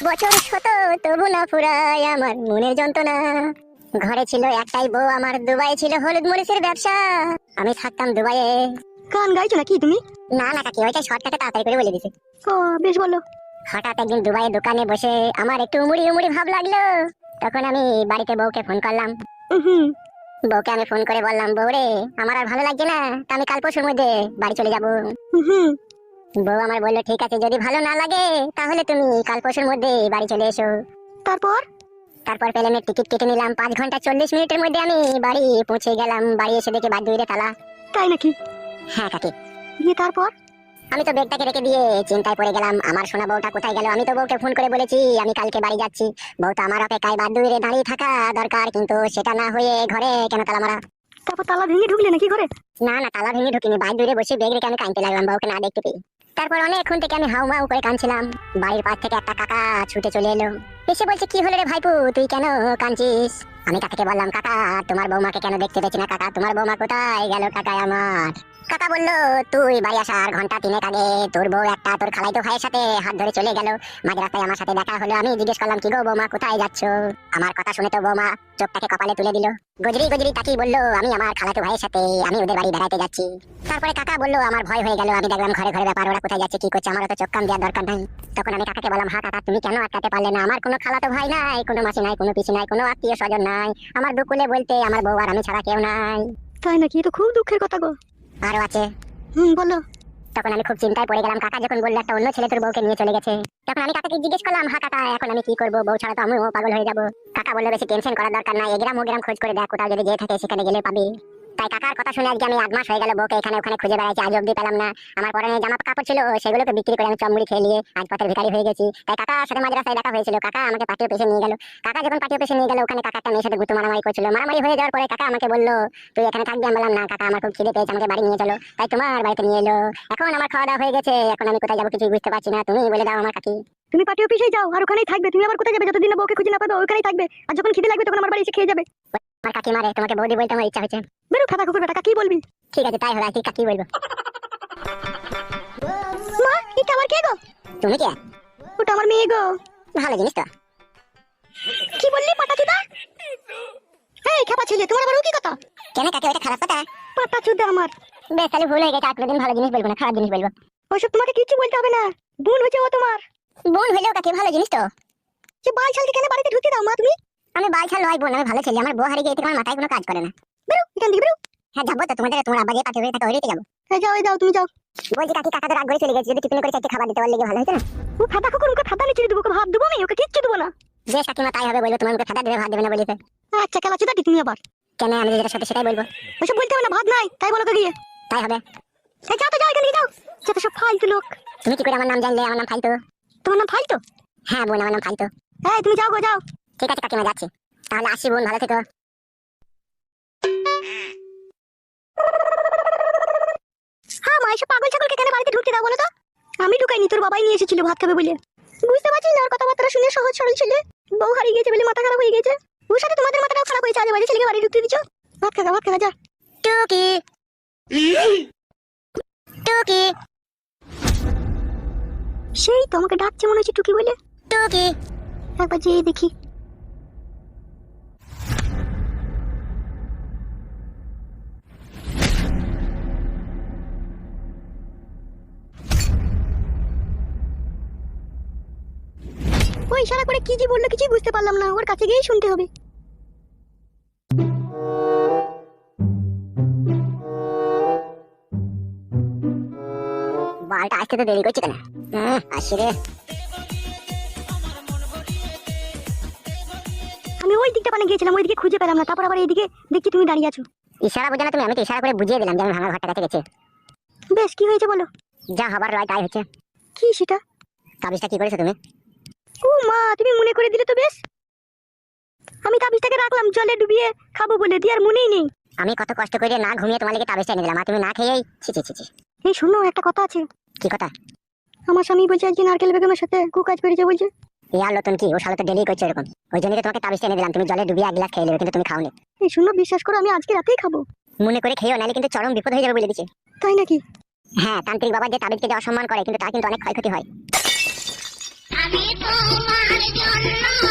বছর শত তবু না ফুরায় আমার মনের যন্ত্রণা। ঘরে ছিল একটাই বউ আমার, দুবাই ছিল হলুদ মরিচের ব্যবসা। আমি থাকতাম দুবাইয়ে। গান গাইছো নাকি তুমি? না না কাকি, ওইটা শর্টকাটে তাড়াতাড়ি করে বলে দিছি। ও বেশ বলো। হঠাৎ একদিন দুবাইয়ে দোকানে বসে আমার একটু উমুড়ি উমুড়ি ভাব লাগলো। তখন আমি বাড়িতে বউকে ফোন করলাম। হুম। বউকে আমি ফোন করে বললাম, বউ রে আমার আর ভালো লাগছে না, তা আমি কাল পরশুর মধ্যে বাড়ি চলে যাবো। হুম। বউ আমার বললো ঠিক আছে, যদি ভালো না লাগে তাহলে তুমি কাল পরশুর মধ্যে বাড়ি চলে এসো। তারপর? তারপর প্লেনের টিকিট কেটে নিলাম। 5 ঘন্টা 40 মিনিটের মধ্যে আমি বাড়ি পৌঁছে গেলাম। বাড়ি এসে দেখে বাদ দুইরে তালা। তাই নাকি? হ্যাঁ কাকি। দিয়ে তারপর? আমি তো ব্যাগটাকে রেখে দিয়ে চিন্তায় পড়ে গেলাম, আমার সোনা বউটা কোথায় গেল। আমি তো বউকে ফোন করে বলেছি আমি কালকে বাড়ি যাচ্ছি। বউ তো আমার অপেক্ষায় বাদ দুইরে দাঁড়িয়ে থাকা দরকার, কিন্তু সেটা না হয়ে ঘরে কেন তালা মারা? তারপর তালা ভেঙে ঢুকলে নাকি ঘরে? না না, তালা ভেঙে ঢুকিনি, বাইরে দূরে বসে ব্যাগ রেখে আমি কাঁদতে লাগলাম বউকে না দেখতে পেয়ে। তারপর অনেকক্ষণ থেকে আমি হাউমাউ করে কাঁদছিলাম। বাড়ির পাশ থেকে একটা কাকা ছুটে চলে এলো, এসে বলছে কি হলো রে ভাইপু, তুই কেন কাঁদছিস? আমি কাকাকে বললাম, কাকা তোমার বৌমাকে কেন দেখতে পেয়েছি না কাকা, তোমার বৌমা কোথায় গেল কাকা আমার? কাকা বললো, তুই বাড়ি আসার ঘন্টা 3 আগে তোর বউ একটা তোর খালাইতো ভাইয়ের সাথে হাত ধরে চলে গেল। মাঝ রাস্তায় আমার সাথে দেখা হলো। আমি জিজ্ঞেস করলাম, কি গো বৌমা কোথায় যাচ্ছ? আমার কথা শুনে তো বৌমা চোখটাকে কপালে তুলে দিল, গজরি গজরি তাকিয়ে বললো, আমি আমার খালাতো ভাইয়ের সাথে আমি ওদের বাড়ি বেড়াতে যাচ্ছি। তারপরে কাকা বললো, আমার ভয় হয়ে গেল। আমি দেখলাম ঘরে ঘরে ব্যাপার, ওরা কোথায় যাচ্ছে কি করছে, আমার তো চোখ কান দেওয়ার দরকার নাই। তখন আমি কাকাকে বললাম, হ্যাঁ কাকা তুমি কেন আটকাতে পারলে না? আমার কোনো খালাতো ভাই নাই, কোনো মাসি নাই, কোনো পিসি নাই, কোনো আত্মীয় স্বজন নাই। আমার দুকুলে বলতে আমার বউ আর আমি ছাড়া কেউ নাই। তাই নাকি? তো খুব দুঃখের কথা গো। আরো আছে। বলো। তখন আমি খুব চিন্তায় পড়ে গেলাম। কাকা যখন বললো একটা অন্য ছেলে তোর বউকে নিয়ে চলে গেছে, তখন আমি কাকাকে জিজ্ঞেস করলাম, হ্যাঁ কাকা এখন আমি কি করবো? বউ ছাড়া তো আমিও পাগল হয়ে যাবো। কাকা বললো, বেশি টেনশন করার দরকার নাই, এগ্রাম ওগ্রাম খোঁজ করে দেখ, কোথাও যদি যেয়ে থাকে সেখানে গেলে পাবি। তাই কাকার কথা শুনে আজকে আমি 8 মাস হয়ে গেল বউকে এখানে ওখানে খুঁজে বেড়াচ্ছি, আজ অব্দি পেলাম না। আমার পরনে জামা কাপড় ছিল সেগুলোকে বিক্রি করে আমি চমড়ি খেয়ে নিয়ে আজ পথের ভিখারি হয়ে গেছি। তাই কাকার সাথে মাঝ রাস্তায় দেখা হয়েছিল, কাকা আমাকে পার্টি অফিসে নিয়ে গেল। কাকা যখন পার্টি অফিসে নিয়ে গেল, ওখানে কাকা একটা মেয়ের সাথে গুতু মারামারি করছিল। মারামারি হয়ে যাওয়ার পরে কাকা আমাকে বললো, তুই এখানে থাকবি? আমি বললাম, না কাকা আমার খুব খিদে পেয়েছে, আমাকে বাড়ি নিয়ে চলো। তাই তোমার বাড়িতে নিয়ে এলো। এখন আমার খাওয়া দাওয়া হয়ে গেছে, এখন আমি কোথায় যাবো কিছুই বুঝতে পারছি না, তুমি বলে দাও আমার কাকি। তুমি পার্টি অফিসে যাও আর ওখানেই থাকবে। তুমি আবার কোথায় যাবে? যতদিন না বউকে খুঁজে না পাবে ওখানেই থাকবে। আর যখন খিদে লাগবে তখন আমার বাড়ি এসে খেয়ে যাবে। আমার কাকি মারে, তোমাকে বৌদি বলতে আমার ইচ্ছা হচ্ছে। বেরো খাতা কুকুর বেটা, কি বলবি? ঠিক আছে তাই হবে, আর কি কাকি বলবো। মা, এটা আমার কে গো? তুমি কে? ওটা আমার মেয়ে গো। ভালো জিনিস তো। কি বললি পাটাচুদা? এই খেপা ছেলে, তোমার আবার ও কি কথা? কেন কাকি, ওটা খারাপ কথা? পাটাচুদা আমার। বেশ তাহলে ভুল হয়ে গেছে, আর কোনোদিন ভালো জিনিস বলবো না, খারাপ জিনিস বলবো। ওইসব তোমাকে কিছু বলতে হবে না। বোন হয়েছে ও তোমার। বোন হইলেও কাকি ভালো জিনিস তো। সে বাল ছালকে কেন বাড়িতে ঢুকতে দাও মা তুমি? আমি বালছাল নয় বোন, আমি ভালো ছেলে। আমার বউ হারিয়ে গিয়ে আমার মাথায় কোনো কাজ করে না। বেরো এখান থেকে বেরো। হ্যাঁ যাবো তো, তোমার আব্বা যে পাঠিয়ে থাকে ওইটাই যাবো। হ্যাঁ যাও, যাও তুমি যাও। বলছি কাকি, কাকা তো রাগ করে চলে গেছে, যদি টিফিনে করে চারটে খাবার দিতে পারলে ভালো হতো না? ও খাতা কুকুর, ওকে খাতা নিচে দেবো, ওকে ভাত দেবো আমি, ওকে কিচ্ছু দেবো না। বেশ কাকিমা তাই হবে, বলবো তোমার মুখে খাতা দেবে ভাত দেবে না বলিতে। আচ্ছা খেলাচুদা কি তুমি আবার? কেন, আমি যেটা সত্যি সেটাই বলবো। ওইসব বলতে হবে না, ভাত নাই তাই বলো তো গিয়ে। তাই হবে। এই যাও তো, যাও এখান থেকে যাও। যত সব ফালতু লোক। তুমি কি করে আমার নাম জানলে? আমার নাম ফালতু। তোমার নাম ফালতু? হ্যাঁ বোন, আমার নাম ফালতু। হ্যাঁ তুমি যাও গো, যাও। ঠিক আছে কাকিমা, যাচ্ছি তাহলে, আসি বোন, ভালো থেকো। হ্যাঁ মা, এসব পাগল ছাগলকে কেন বাড়িতে ঢুকতে দাও বলো তো? আমি ঢুকাইনি, তোর বাবাই নিয়ে এসেছিল ভাত খাবে বলে। বুঝতে পারছিস না ওর কথাবার্তা শুনে সহজ সরল ছেলে। বউ হারিয়ে গেছে বলে মাথা খারাপ হয়ে গেছে। ওর সাথে তোমাদের মাথাটাও খারাপ হয়েছে, আজে বাজে ছেলেকে বাড়ি ঢুকতে দিচ্ছ। ভাত খাগা, ভাত খাগা, যা। টুকি টুকি সেই তো আমাকে ডাকছে মনে হচ্ছে টুকি বলে। টুকি। একবার যেয়ে দেখি। ও ইশারা করে কি যে বললো কিছুই বুঝতে পারলাম না, ওর কাছে গিয়েই শুনতে হবে। বালটা আসতে তো দেরি করছে কেন? আসি রে। আমি ওই দিকটা পানে গিয়েছিলাম, ওইদিকে খুঁজে পেলাম না, তারপর আবার এইদিকে দেখছি তুমি দাঁড়িয়ে আছো। ইশারা বোঝো না তুমি? আমি তো ইশারা করে বুঝিয়ে দিলাম যে আমি ভাঙা ঘরটা কাছে গেছে। বেশ, কি হয়েছে বলো? যা হবার রয় তাই হচ্ছে। কি সেটা? তাবিজটা কি করেছো তুমি? ও মা, তুমি মনে করে দিলে তো বেশ। আমি তাবিজটাকে রাখলাম জলে ডুবিয়ে খাবো বলে, দিয়ে আর মনেই নেই। আমি কত কষ্ট করে না ঘুমিয়ে তোমার লেগে তাবিজটা এনে দিলাম, আর তুমি না খেয়েই ছি ছি ছি ছি। এই শোনো, একটা কথা আছে। কি কথা? আমার স্বামী বলছে আজকে নারকেল বেগমের সাথে কুকাজ করেছে বলছে। ইয়ার নতুন কি? ও শালা তো ডেলি করছে এরকম। ওই জন্যই তো তোমাকে তাবিজটা এনে দিলাম, তুমি জলে ডুবিয়ে 1 গ্লাস খেয়ে নেবে, কিন্তু তুমি খাওনি। এই শোনো, বিশ্বাস করো আমি আজকে রাতেই খাবো। মনে করে খেয়েও, নাহলে কিন্তু চরম বিপদ হয়ে যাবে বলে দিচ্ছি। তাই নাকি? হ্যাঁ, তান্ত্রিক বাবা যে তাবিজকে যে অসম্মান করে, কিন্তু তার কিন্তু অনেক ক্ষয়ক্ষতি হয়। আমি তোমার জন্য